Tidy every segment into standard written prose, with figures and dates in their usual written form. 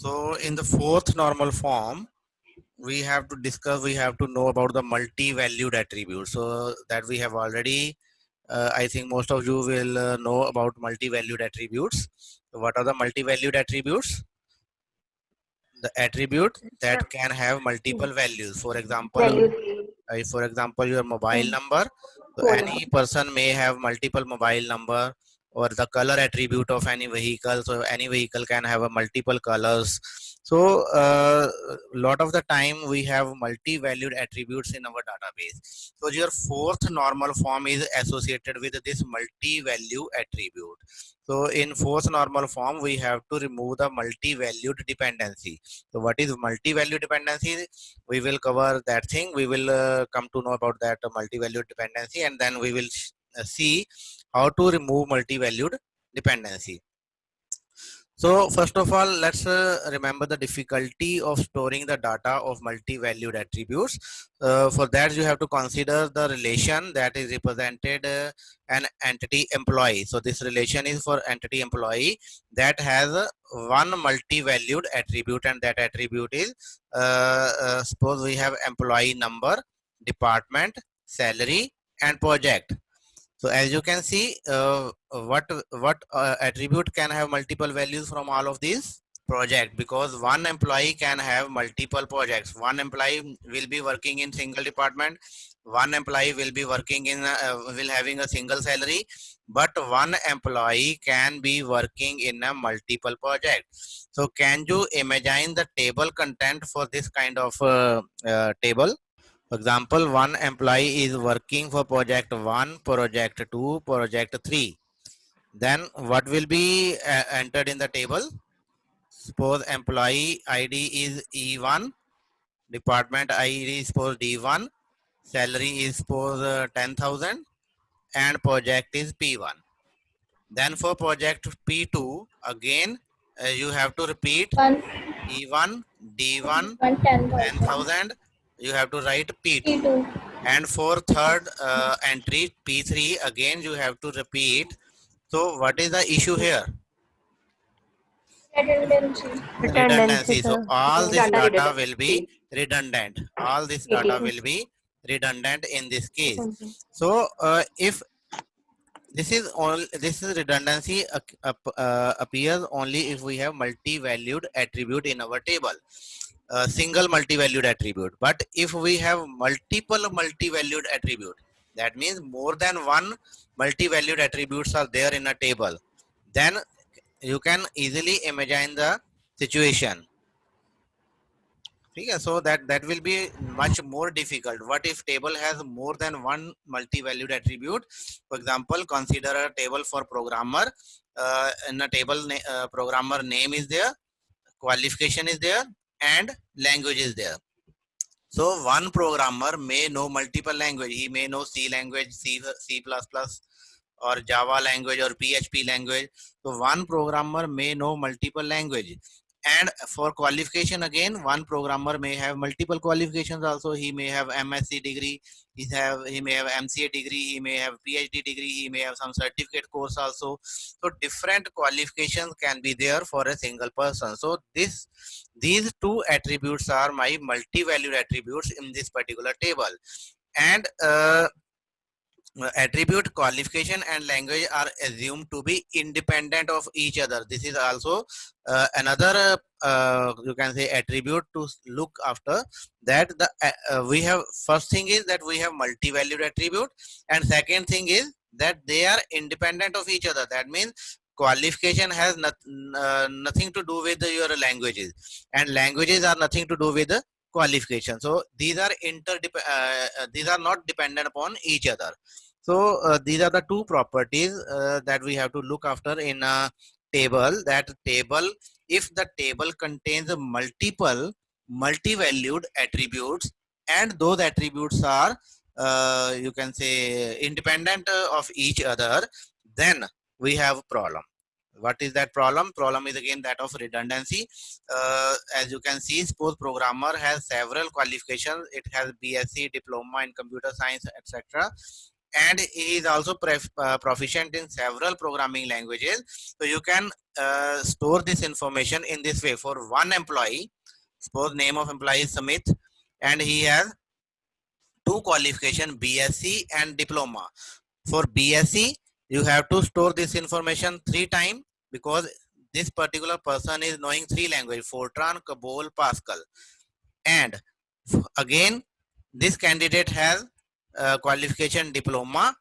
So in the fourth normal form, we have to know about the multi-valued attribute. So that we have already, I think most of you will know about multi-valued attributes. So what are the multi-valued attributes? The attribute that can have multiple values. For example, Value. your mobile number. So any person may have multiple mobile number, or the color attribute of any vehicle. So any vehicle can have a multiple colors. So lot of the time we have multi-valued attributes in our database. So your fourth normal form is associated with this multi-value attribute. So in fourth normal form, we have to remove the multi-valued dependency. So what is multi-value dependency? We will cover that thing. We will come to know about that multi-valued dependency, and then we will see how to remove multi-valued dependency. So first of all, let's remember the difficulty of storing the data of multi-valued attributes. For that, you have to consider the relation that is represented an entity employee. So this relation is for entity employee that has one multi-valued attribute, and that attribute is suppose we have employee number, department, salary, and project. So as you can see, what attribute can have multiple values from all of these? Project, because one employee can have multiple projects. One employee will be working in single department, one employee will be working in will having a single salary, but one employee can be working in a multiple project. So can you imagine the table content for this kind of table? For example, one employee is working for project 1, project 2, project 3. Then what will be entered in the table? Suppose employee ID is E1, department ID is suppose D1, salary is suppose 10,000, and project is P1. Then for project P2, again you have to repeat E1, D1, 10,000. You have to write P2. And for third entry P3, again you have to repeat. So what is the issue here? Redundancy. So all this data will be redundant. All this data will be redundant in this case. So if this is redundancy appears only if we have multi-valued attribute in our table. Single multi-valued attribute. But if we have multiple multi-valued attribute, that means more than one multi-valued attributes are there in a table, then you can easily imagine the situation. Okay, so that will be much more difficult. What if table has more than one multi-valued attribute? For example, consider a table for programmer. In a table, programmer name is there, qualification is there, and language is there. So one programmer may know multiple language. He may know C language, C++, or Java language, or PHP language. So one programmer may know multiple language. And for qualification, again, one programmer may have multiple qualifications also. He may have MSc degree, he may have MCA degree, he may have PhD degree, he may have some certificate course also. So different qualifications can be there for a single person. So these two attributes are my multi-valued attributes in this particular table. And attribute, qualification, and language are assumed to be independent of each other. This is also another you can say attribute to look after, that the we have, first thing is that we have multi-valued attribute, and second thing is that they are independent of each other. That means qualification has nothing to do with your languages, and languages are nothing to do with the qualification. So these are these are not dependent upon each other. So these are the two properties that we have to look after in a table. That table, if the table contains multiple multi-valued attributes, and those attributes are you can say independent of each other, then we have a problem. What is that problem? Problem is again that of redundancy. As you can see, suppose programmer has several qualifications. It has BSc, diploma in computer science, etc., and he is also proficient in several programming languages. So you can store this information in this way. For one employee, suppose name of employee is Sumit, and he has two qualification, BSc and diploma. For BSc, you have to store this information 3 times, because this particular person is knowing 3 languages: Fortran, COBOL, Pascal. And again, this candidate has qualification diploma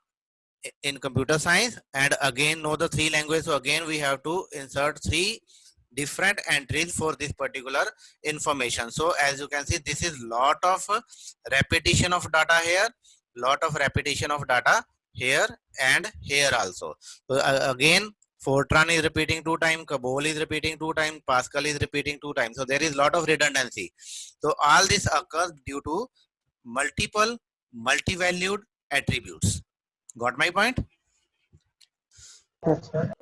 in computer science, and again know the 3 languages. So again we have to insert 3 different entries for this particular information. So as you can see, this is lot of repetition of data here, lot of repetition of data here and here also. So again, Fortran is repeating 2 times, COBOL is repeating 2 times, Pascal is repeating 2 times. So there is lot of redundancy. So all this occurs due to multiple multi-valued attributes. Got my point? Yes, sir.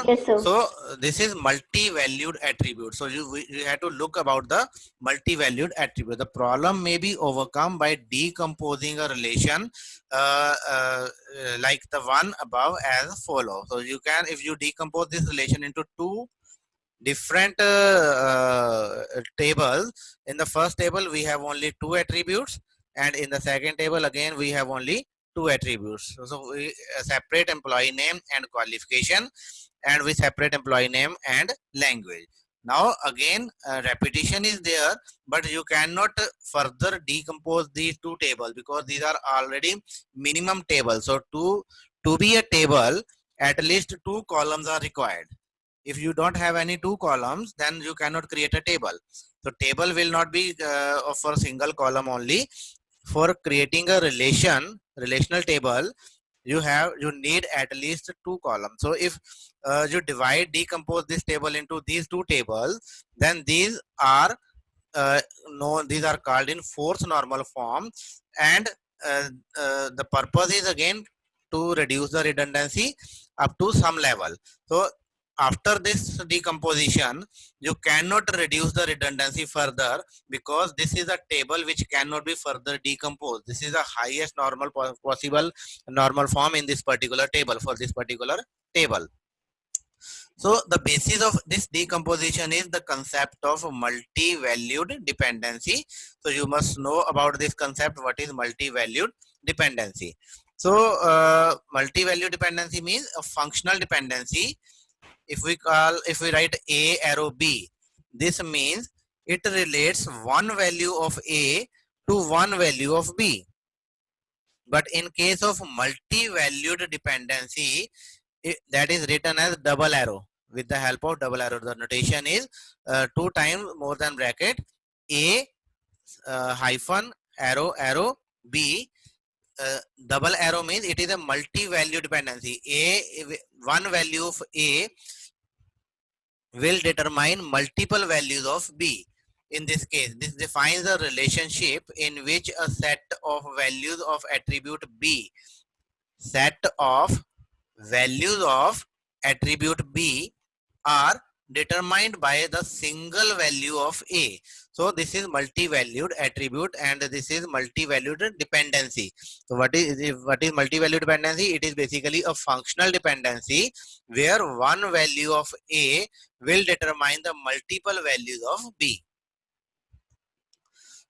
Yes, sir. So this is multi-valued attribute. So you have to look about the multi-valued attribute. The problem may be overcome by decomposing a relation like the one above as follow. So you can, if you decompose this relation into 2 different tables. In the first table we have only 2 attributes, and in the second table again we have only 2 attributes. So we separate employee name and qualification, and we separate employee name and language. Now again repetition is there, but you cannot further decompose these 2 tables, because these are already minimum tables. So to be a table, at least 2 columns are required. If you don't have any 2 columns, then you cannot create a table. So table will not be for a single column only. For creating a relational table, you need at least 2 columns. So if you decompose this table into these 2 tables, then these are these are called in fourth normal form, and the purpose is again to reduce the redundancy up to some level. So after this decomposition, you cannot reduce the redundancy further, because this is a table which cannot be further decomposed. This is the highest normal possible normal form in this particular table, for this particular table. So the basis of this decomposition is the concept of multi-valued dependency. So you must know about this concept, what is multi-valued dependency. So multi-valued dependency means a functional dependency. If we write A arrow B, this means it relates one value of A to one value of B. But in case of multi-valued dependency, that is written as double arrow. With the help of double arrow, the notation is 2 times more than bracket A hyphen arrow arrow B. Double arrow means it is a multi-value dependency. One value of A will determine multiple values of B. In this case, this defines a relationship in which a set of values of attribute B, are determined by the single value of A. So this is multi-valued attribute, and this is multi-valued dependency. So what is multi-valued dependency? It is basically a functional dependency where one value of A will determine the multiple values of B.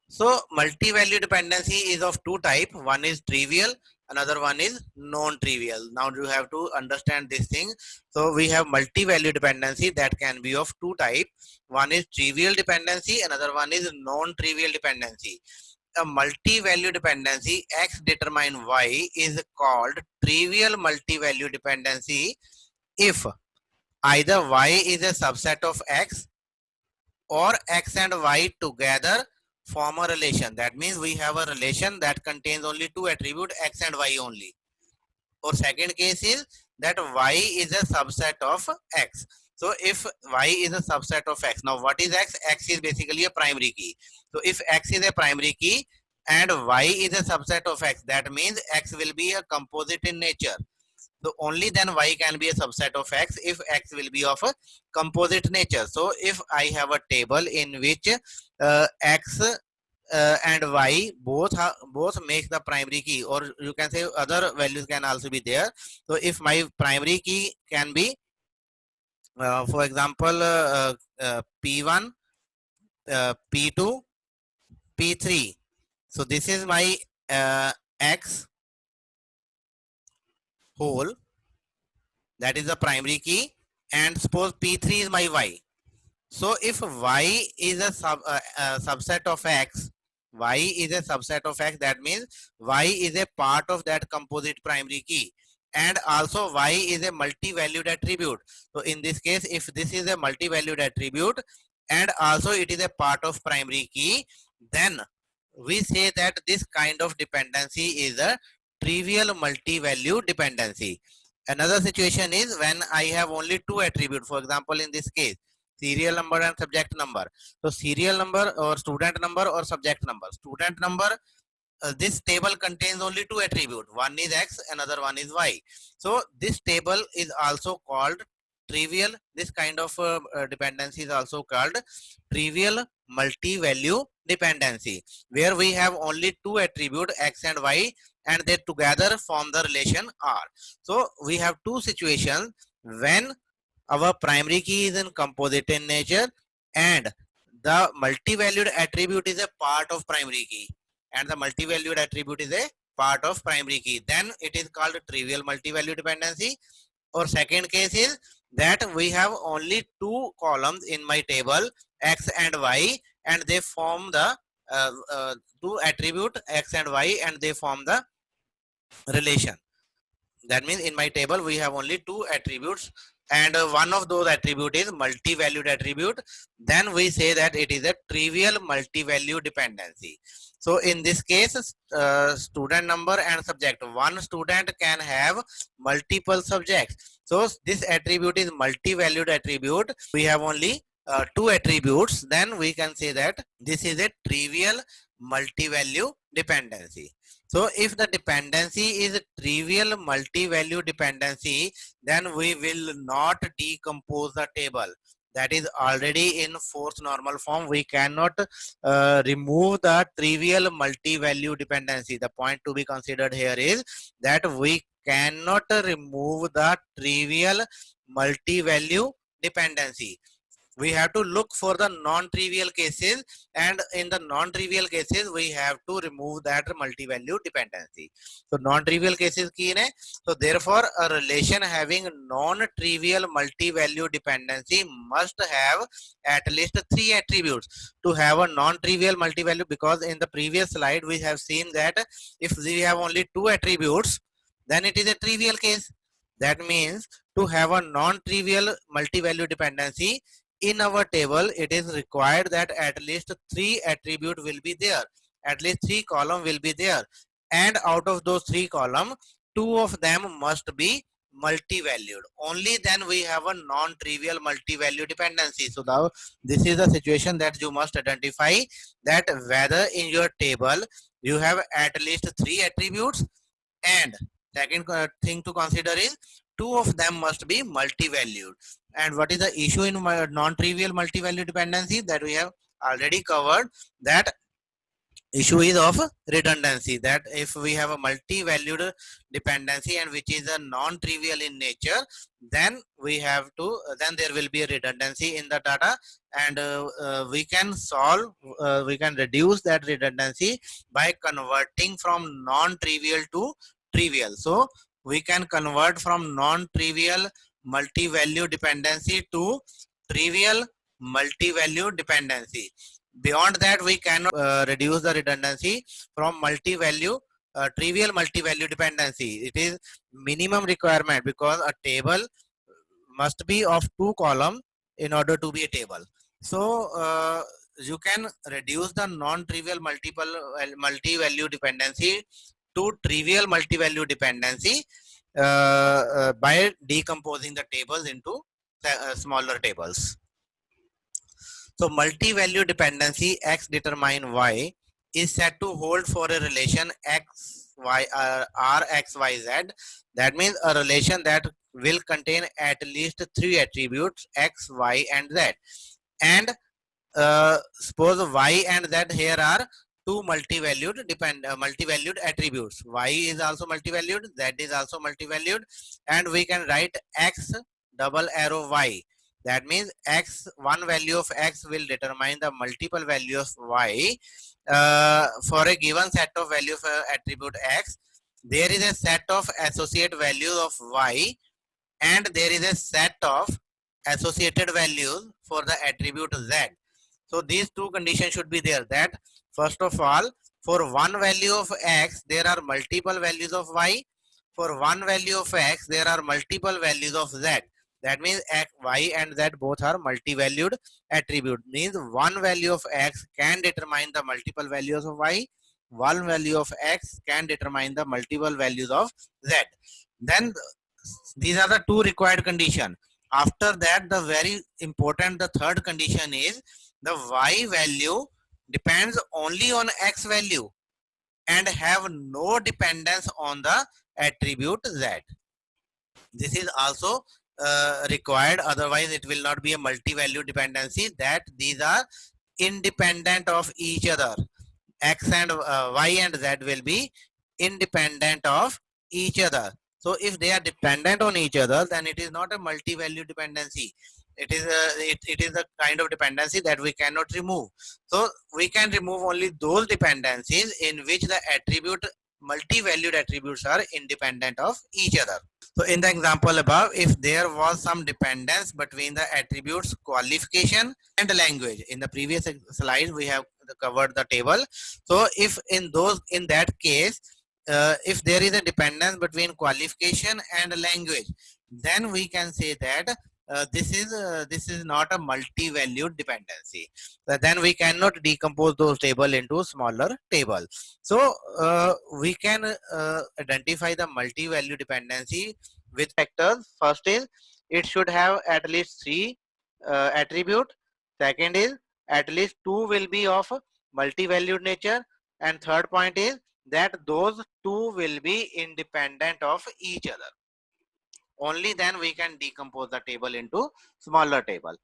So multi-value dependency is of 2 types. One is trivial, another one is non-trivial. Now you have to understand this thing. So we have multi-value dependency that can be of 2 types. One is trivial dependency, another one is non-trivial dependency. A multi-value dependency X determine Y is called trivial multi-value dependency if either Y is a subset of X, or X and Y together form a relation. That means we have a relation that contains only 2 attributes, X and Y only. Or second case is that Y is a subset of X. So if Y is a subset of X, now what is X? X is basically a primary key. So if X is a primary key and Y is a subset of X, that means X will be a composite in nature. So only then Y can be a subset of X if X will be of a composite nature. So if I have a table in which X and Y both make the primary key, or you can say other values can also be there. So if my primary key can be For example, P1, P2, P3. So this is my X whole, that is the primary key, and suppose P3 is my Y. So if Y is a subset of X, Y is a subset of X, that means Y is a part of that composite primary key, and also Y is a multi-valued attribute. So in this case, if this is a multi-valued attribute and also it is a part of primary key, then we say that this kind of dependency is a trivial multi-value dependency. Another situation is when I have only two attributes. For example, in this case, serial number and subject number. So serial number or student number or subject number. Student number, this table contains only two attributes. One is X, another one is Y. So this table is also called trivial. This kind of dependency is also called trivial multi-value dependency, where we have only two attributes X and Y, and they together form the relation R. So we have two situations when our primary key is in composite in nature and the multi-valued attribute is a part of primary key, and the multi-valued attribute is a part of primary key, then it is called trivial multi-value dependency. Or second case is that we have only two columns in my table, X and Y, and they form the two attribute X and Y, and they form the relation. That means in my table we have only two attributes, and one of those attribute is multi-valued attribute. Then we say that it is a trivial multi-value dependency. So in this case, student number and subject, one student can have multiple subjects. So this attribute is multi-valued attribute. We have only two attributes. Then we can say that this is a trivial multi-value dependency. So if the dependency is a trivial multi-value dependency, then we will not decompose the table. That is already in fourth normal form. We cannot remove the trivial multi-value dependency. The point to be considered here is that we cannot remove the trivial multi-value dependency. We have to look for the non-trivial cases, and in the non-trivial cases we have to remove that multi-value dependency. So non-trivial cases key hai. So therefore a relation having non-trivial multi-value dependency must have at least three attributes to have a non-trivial multi-value, because in the previous slide we have seen that if we have only two attributes, then it is a trivial case. That means to have a non-trivial multi-value dependency, in our table it is required that at least three attribute will be there, at least three column will be there, and out of those three column, two of them must be multi-valued. Only then we have a non-trivial multi-value dependency. So now this is the situation that you must identify, that whether in your table you have at least three attributes, and second thing to consider is two of them must be multi-valued. And what is the issue in non-trivial multi-value dependency that we have already covered? That issue is of redundancy, that if we have a multi-valued dependency and which is a non-trivial in nature, then we have to, then there will be a redundancy in the data, and we can solve, we can reduce that redundancy by converting from non-trivial to trivial. So we can convert from non-trivial multi-value dependency to trivial multi-value dependency. Beyond that, we cannot reduce the redundancy from multi-value, trivial multi-value dependency. It is minimum requirement, because a table must be of two columns in order to be a table. So you can reduce the non-trivial multi-value dependency to trivial multi-value dependency by decomposing the tables into smaller tables. So multi-value dependency X determine Y is said to hold for a relation X, Y, R, X, Y, Z. That means a relation that will contain at least three attributes X, Y, and Z. And suppose Y and Z here are two multi-valued multi-valued attributes. Y is also multi-valued, Z is also multi-valued, and we can write X double arrow Y. That means x, one value of x will determine the multiple value of y. For a given set of value of attribute x, there is a set of associate values of y, and there is a set of associated values for the attribute z. So these two conditions should be there, that first of all, for one value of x there are multiple values of y, for one value of x there are multiple values of z. That means x, y and z both are multi-valued attribute, means one value of x can determine the multiple values of y, one value of x can determine the multiple values of z. Then these are the two required condition. After that, the very important, the third condition is the y value depends only on x value and have no dependence on the attribute z. This is also required, otherwise it will not be a multi-value dependency, that these are independent of each other. X and y and z will be independent of each other. So if they are dependent on each other, then it is not a multi-value dependency. It is a kind of dependency that we cannot remove. So we can remove only those dependencies in which the attribute, multi-valued attributes are independent of each other. So in the example above, if there was some dependence between the attributes qualification and language, in the previous slide we have covered the table. So if in that case, if there is a dependence between qualification and language, then we can say that this is not a multi-valued dependency. Then we cannot decompose those table into smaller table. So we can identify the multi-value dependency with factors. First is it should have at least three attribute. Second is at least two will be of multi-valued nature, and third point is that those two will be independent of each other. Only then we can decompose the table into smaller table.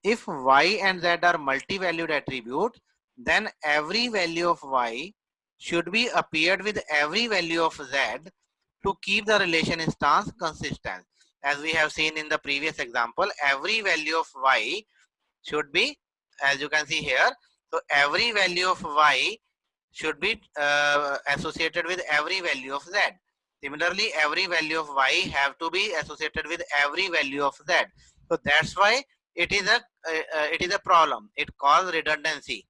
If y and z are multi-valued attribute, then every value of y should be appeared with every value of z to keep the relation instance consistent. As we have seen in the previous example, every value of y should be, as you can see here, so every value of y should be associated with every value of z. Similarly, every value of y have to be associated with every value of z. So that's why it is a problem. It causes redundancy.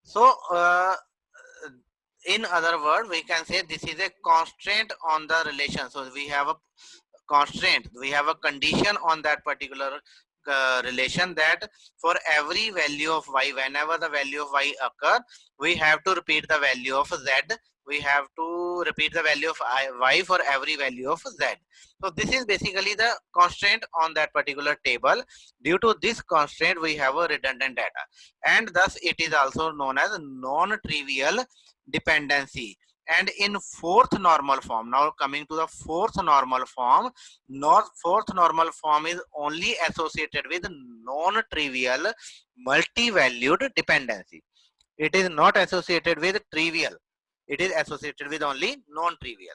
So in other words, we can say this is a constraint on the relation. So we have a constraint, we have a condition on that particular relation, that for every value of y, whenever the value of y occur, we have to repeat the value of z, we have to repeat the value of y for every value of z. So this is basically the constraint on that particular table. Due to this constraint, we have a redundant data, and thus it is also known as non-trivial dependency. And in fourth normal form, now coming to the fourth normal form, fourth normal form is only associated with non-trivial multi-valued dependency. It is not associated with trivial. It is associated with only non-trivial.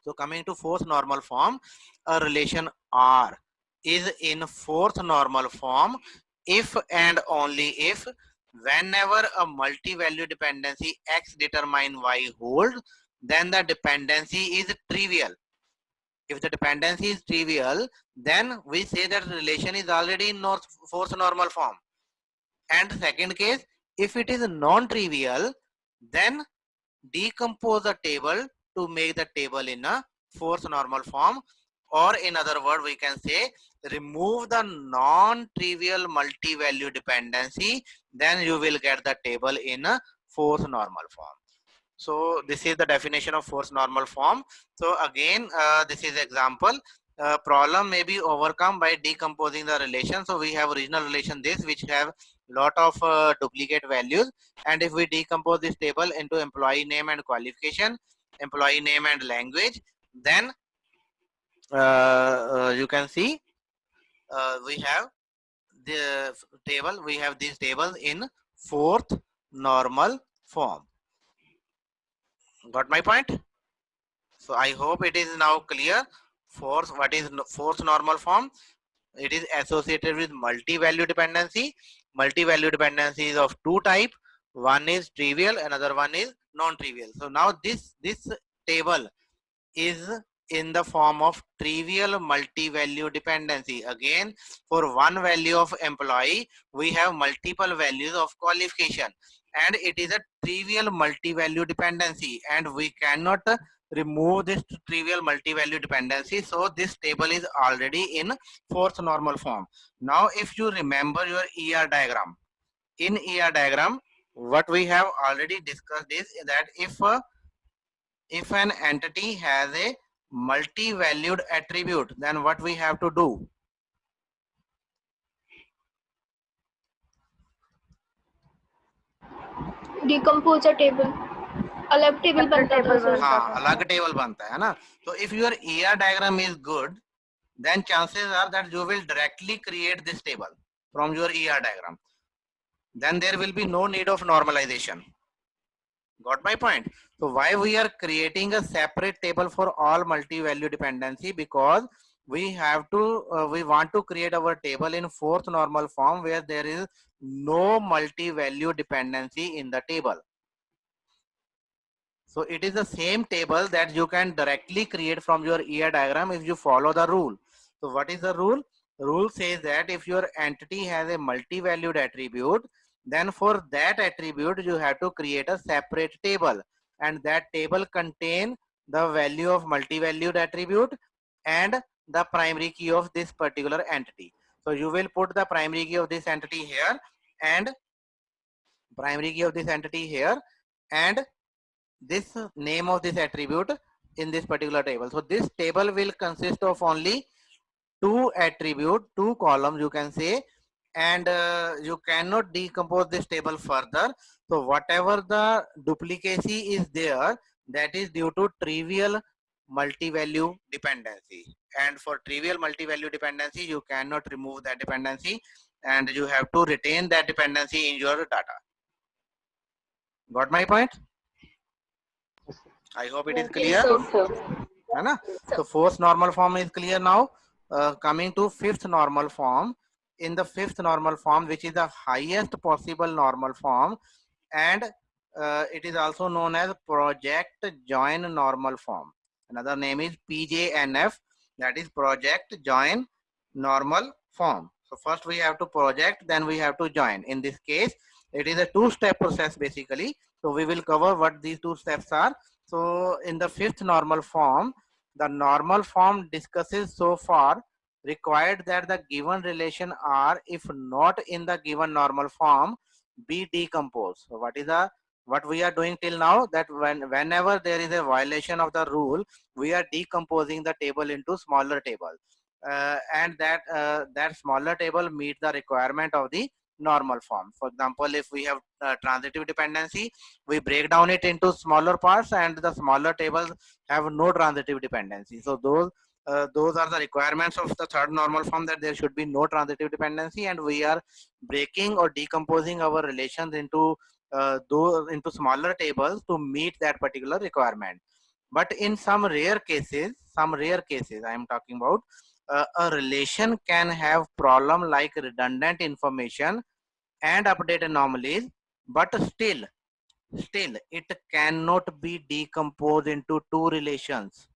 So coming to fourth normal form, a relation R is in fourth normal form if and only if whenever a multi-value dependency X determine Y hold, then the dependency is trivial. If the dependency is trivial, then we say that relation is already in fourth normal form. And second case, if it is non-trivial, then decompose the table to make the table in a fourth normal form, or in other word we can say remove the non-trivial multi-value dependency, then you will get the table in a fourth normal form. So this is the definition of fourth normal form. So again, this is example. Problem may be overcome by decomposing the relation. So we have original relation this, which have lot of duplicate values, and if we decompose this table into employee name and qualification, employee name and language, then you can see we have the table, we have these tables in fourth normal form. Got my point? So I hope it is now clear. What is fourth normal form? it is associated with multi-value dependency. Multi-value dependency is of two type. One is trivial, another one is non-trivial. So now this table is in the form of trivial multi-value dependency. Again, for one value of employee, we have multiple values of qualification, and it is a trivial multi-value dependency, and we cannot remove this trivial multi-value dependency. So this table is already in fourth normal form. Now, if you remember your ER diagram, in ER diagram, what we have already discussed is that if an entity has a multi-valued attribute, then what we have to do? Decompose a table. अलग table बनता था sir. हाँ, अलग table बनता है ना. So if your ER diagram is good, then chances are that you will directly create this table from your ER diagram. Then there will be no need of normalization. Got my point? So why we are creating a separate table for all multi-value dependency? Because we have to, we want to create our table in fourth normal form where there is no multi-value dependency in the table. So it is the same table that you can directly create from your ER diagram if you follow the rule. So what is the rule? Rule says that if your entity has a multi-valued attribute, then for that attribute you have to create a separate table, and that table contain the value of multi-valued attribute and the primary key of this particular entity. So you will put the primary key of this entity here and primary key of this entity here and this name of this attribute in this particular table. So this table will consist of only two attribute, two columns you can say, and you cannot decompose this table further. So whatever the duplicacy is there, that is due to trivial multi-value dependency, and for trivial multi-value dependency you cannot remove that dependency and you have to retain that dependency in your data. Got my point? I hope it is clear. है ना? So fourth normal form is clear now. Coming to fifth normal form. In the fifth normal form, which is the highest possible normal form, and it is also known as project join normal form. Another name is PJNF, that is project join normal form. So first we have to project, then we have to join. In this case, it is a two-step process basically. So we will cover what these two steps are. So in the fifth normal form, the normal form discusses so far required that the given relation R, if not in the given normal form, be decomposed. So what we are doing till now, that whenever there is a violation of the rule, we are decomposing the table into smaller tables, and that smaller table meet the requirement of the normal form. For example, if we have transitive dependency, we break down it into smaller parts, and the smaller tables have no transitive dependency. So those are the requirements of the third normal form, that there should be no transitive dependency, and we are breaking or decomposing our relations into into smaller tables to meet that particular requirement. But in some rare cases I am talking about, a relation can have problem like redundant information and update anomalies, but still it cannot be decomposed into two relations.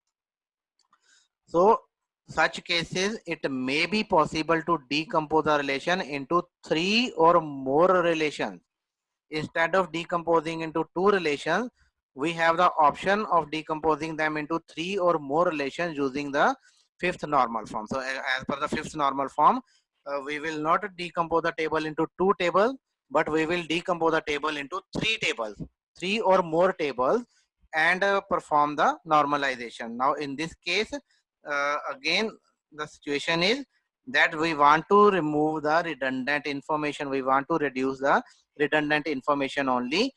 So such cases, it may be possible to decompose a relation into three or more relations. Instead of decomposing into two relations, we have the option of decomposing them into three or more relations using the fifth normal form. So as per the fifth normal form, we will not decompose the table into two tables, but we will decompose the table into three or more tables, and perform the normalization. Now in this case, again the situation is that we want to remove the redundant information, we want to reduce the redundant information only,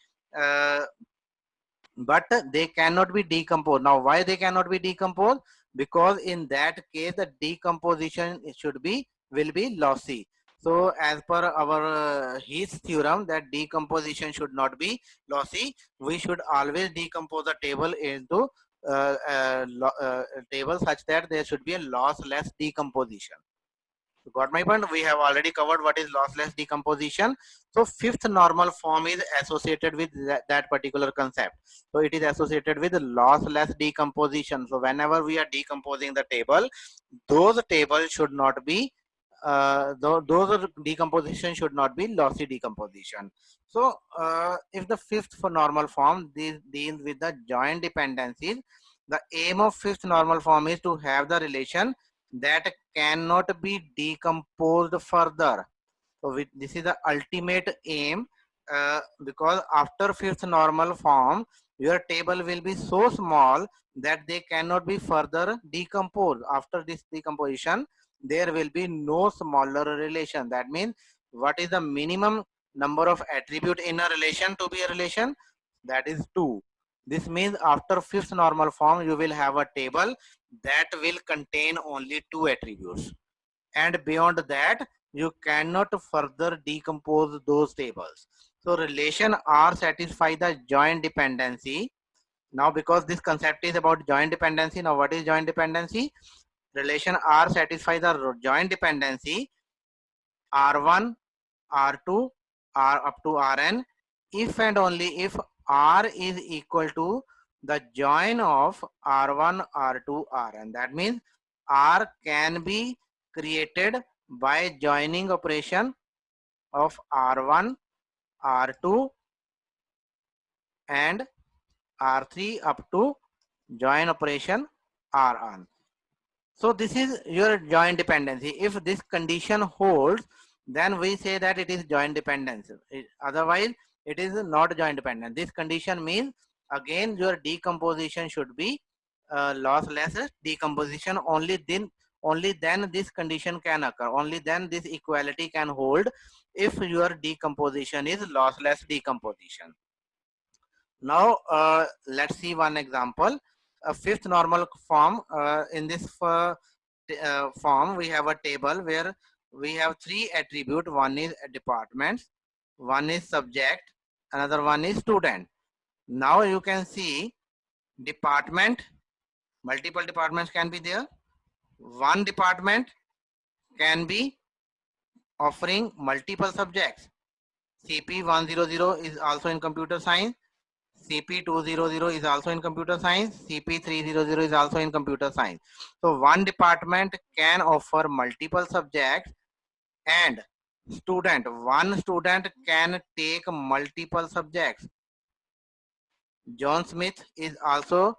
but they cannot be decomposed. Now why they cannot be decomposed? Because in that case the decomposition will be lossy. So as per our Heath's theorem, that decomposition should not be lossy, we should always decompose the table into table such that there should be a lossless decomposition. Got my point? We have already covered what is lossless decomposition. So fifth normal form is associated with that particular concept. So it is associated with lossless decomposition. So whenever we are decomposing the table, those tables should not be those decomposition should not be lossy decomposition. So if the fifth for normal form deals with the joint dependencies, the aim of fifth normal form is to have the relation that cannot be decomposed further. So this is the ultimate aim, because after fifth normal form, your table will be so small that they cannot be further decomposed. After this decomposition, there will be no smaller relation. That means what is the minimum number of attribute in a relation to be a relation? That is 2. This means after fifth normal form, you will have a table that will contain only 2 attributes. And beyond that, you cannot further decompose those tables. So relation R satisfy the joint dependency. Now because this concept is about joint dependency, now what is joint dependency? Relation R satisfy the joint dependency R1, R2, R up to Rn, if and only if R is equal to the join of R1, R2, Rn. That means R can be created by joining operation of R1, R2 and R3 up to join operation Rn. So this is your joint dependency. If this condition holds, then we say that it is joint dependence. Otherwise, it is not joint dependent. This condition means again your decomposition should be lossless decomposition. Only then this condition can occur. Only then this equality can hold if your decomposition is lossless decomposition. Now let's see one example. A fifth normal form. In this form, we have a table where we have 3 attributes. One is departments, one is subject, another one is student. Now you can see department, multiple departments can be there. One department can be offering multiple subjects. CP100 is also in computer science. CP200 is also in computer science. CP300 is also in computer science. So one department can offer multiple subjects, and one student can take multiple subjects. John Smith is also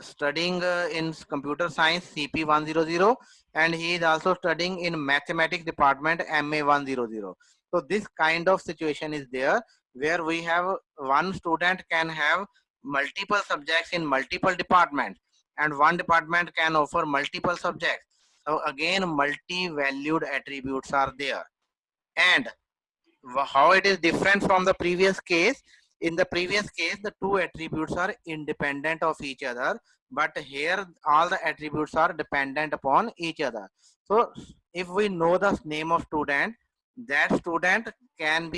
studying in computer science CP100, and he is also studying in mathematics department MA100. So this kind of situation is there where we have one student can have multiple subjects in multiple departments, and one department can offer multiple subjects. So again, multi-valued attributes are there. And how it is different from the previous case? In the previous case, the 2 attributes are independent of each other, but here all the attributes are dependent upon each other. So if we know the name of student, that student can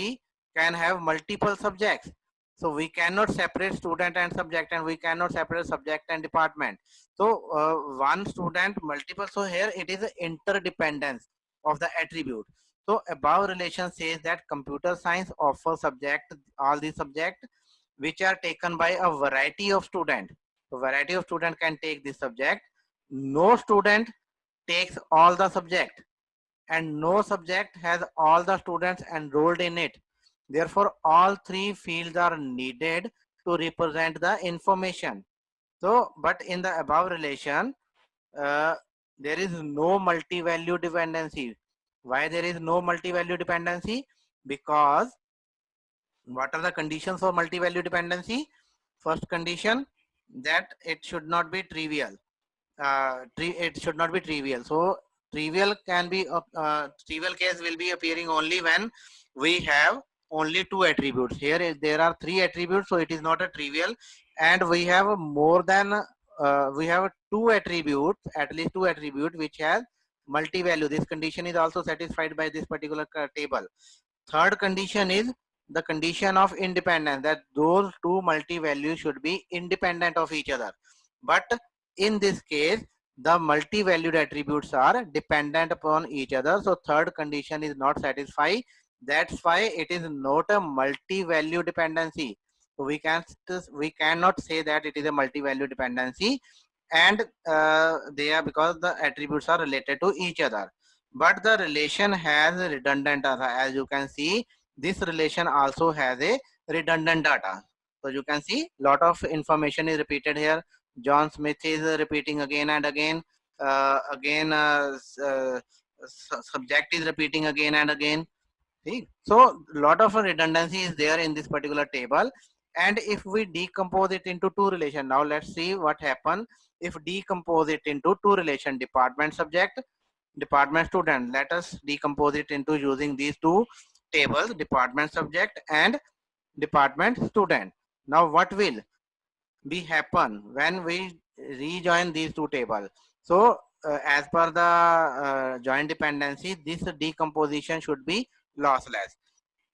have multiple subjects. So we cannot separate student and subject, and we cannot separate subject and department. So one student, multiple. So here it is interdependence of the attribute. So above relation says that computer science offers all the subject which are taken by a variety of student. So variety of student can take this subject. No student takes all the subject, and no subject has all the students enrolled in it. Therefore, all 3 fields are needed to represent the information. So, but in the above relation, there is no multi-value dependency. Why there is no multi-value dependency? Because what are the conditions for multi-value dependency? First condition, that it should not be trivial. It should not be trivial. So trivial case will be appearing only when we have only 2 attributes. Here there are 3 attributes, so it is not a trivial. And we have more than we have 2 attributes, at least 2 attributes which has multi-value. This condition is also satisfied by this particular table. Third condition is the condition of independence, that those 2 multi-values should be independent of each other. But in this case, the multi-valued attributes are dependent upon each other. So third condition is not satisfied. That's why it is not a multi-value dependency. So we cannot say that it is a multi-value dependency, and they are because the attributes are related to each other. But the relation has redundant data. As you can see, this relation also has a redundant data. So you can see lot of information is repeated here. John Smith is repeating again and again. Subject is repeating again and again. See? So lot of redundancy is there in this particular table. And if we decompose it into two relation, now let's see what happen if decompose it into two relation: department subject, department student. Let us decompose it into using these two tables: department subject and department student. Now what will be happen when we rejoin these two tables? So as per the joint dependency, this decomposition should be lossless.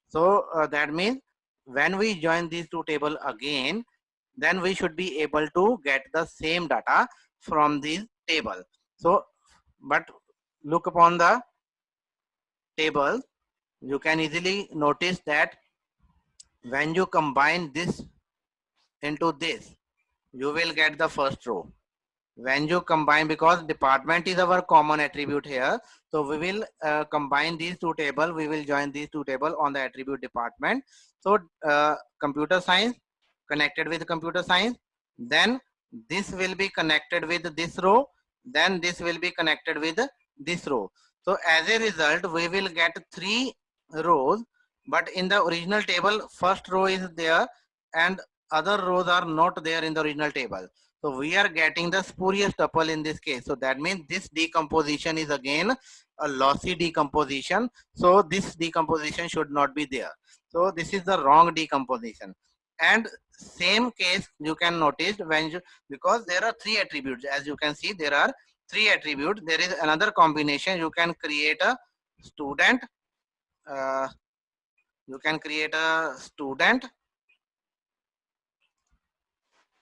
So that means when we join these two tables again, then we should be able to get the same data from this table. So but look upon the table, you can easily notice that when you combine this into this, you will get the first row. When you combine, because department is our common attribute here, so we will combine these two tables, we will join these two tables on the attribute department. So computer science connected with computer science, then this will be connected with this row, then this will be connected with this row. So as a result, we will get three rows, but in the original table, first row is there and other rows are not there in the original table. So we are getting the spurious tuple in this case. So that means this decomposition is again a lossy decomposition. So this decomposition should not be there. So this is the wrong decomposition. And same case you can notice when you, because there are three attributes, as you can see there are three attributes. There is another combination. You can create a student. You can create a student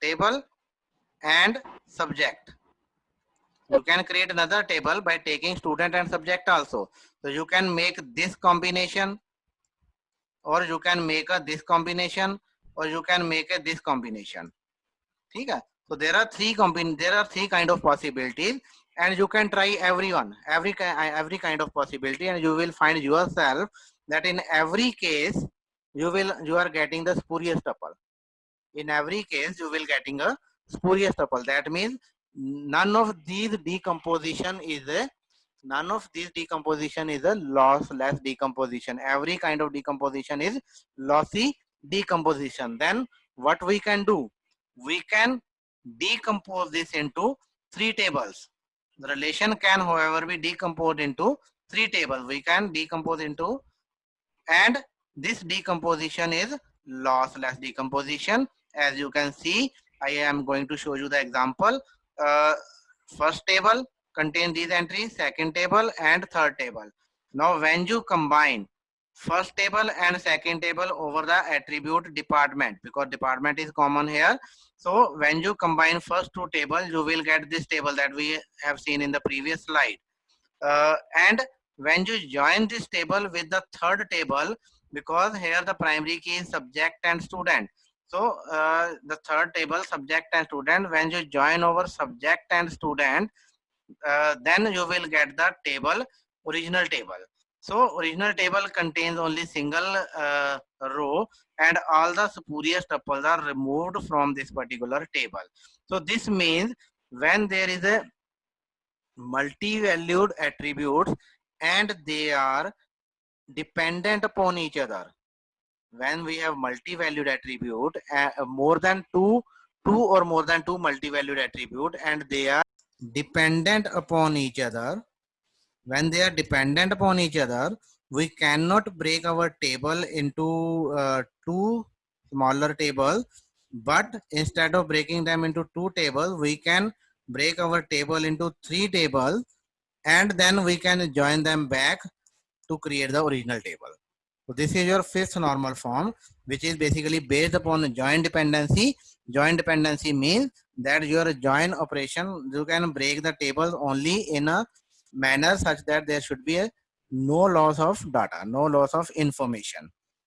table and subject. You can create another table by taking student and subject also. So you can make this combination, or you can make a this combination, or you can make a this combination. Okay? So there are three kind of possibilities, and you can try every kind of possibility, and you will find yourself that in every case you are getting the spurious tuple. In every case you will getting a spurious tuple. That means none of these decomposition is a lossless decomposition. Every kind of decomposition is lossy decomposition. Then what we can do, we can decompose this into three tables. The relation can however be decomposed into three tables. We can decompose into, and this decomposition is lossless decomposition. As you can see, I am going to show you the example. First table contains these entries, second table and third table. Now when you combine first table and second table over the attribute department, because department is common here, so when you combine first two tables, you will get this table that we have seen in the previous slide. And when you join this table with the third table, because here the primary key is subject and student, so the third table subject and student, when you join over subject and student, then you will get the table, original table. So original table contains only single row, and all the spurious tuples are removed from this particular table. So this means when there is a multi-valued attributes and they are dependent upon each other, when we have multi-valued attribute, more than two or more than two multi-valued attribute, and they are dependent upon each other, when they are dependent upon each other, we cannot break our table into two smaller tables, but instead of breaking them into two tables, we can break our table into three tables, and then we can join them back to create the original table. So this is your fifth normal form, which is basically based upon joint dependency. Joint dependency means that your join operation, you can break the tables only in a manner such that there should be no loss of data, no loss of information.